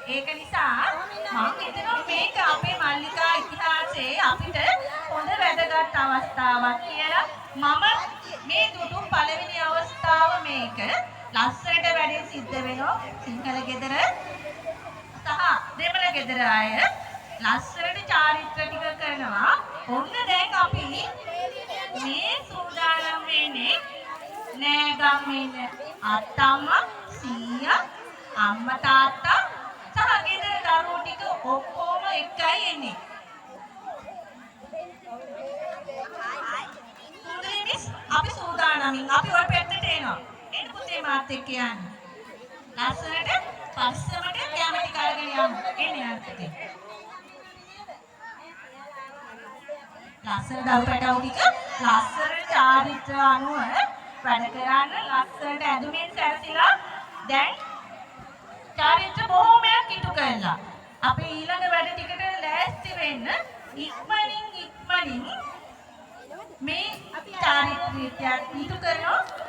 ඒක නිසා මම හිතනවා මේක අපේ මල්ලිකා ඉතිහාසයේ අපිට හොඳ වැදගත් අවස්ථාවක් කියලා. මම මේ දුටු පළවෙනි අවස්ථාව මේක. ලස්සනට වැඩේ සිද්ධ වෙනවා සිංහල ගෙදර සහ දෙමළ ගෙදර අය ලස්සනට චාරිත්‍ර ටික කරනවා. ඔන්න දැන් අපි මේ සූදානම් වෙන්නේ නෑ ගම්මේ අත්තම්මා සීයා අම්මා තාත්තා සහ ගෙදර දරුවෝ ටික ඔක්කොම එකයි එන්නේ. මුදලිනිස් අපි සූදානමින් අපි ඔය පැත්තට එනවා. එන්න පුතේ මාත් එක්ක යන්න. ලස්සනට පස්සමට කැමටි කරගෙන යමු. එන්න යන්න පුතේ. ලස්සන දරුවටව ටික ලස්සන චාරිත්‍ර අනුව වැඩ කරන්න ලස්සනට ඇඳුමින් සැරසිලා දැන් චාරිත්‍ර බොහොමයක් ඉටු කළා. අපි ඊළඟ වැඩ ටිකට ලෑස්ති වෙන්න ඉක්මනින් මේ චාරිත්‍රය ඉටු කරනවා.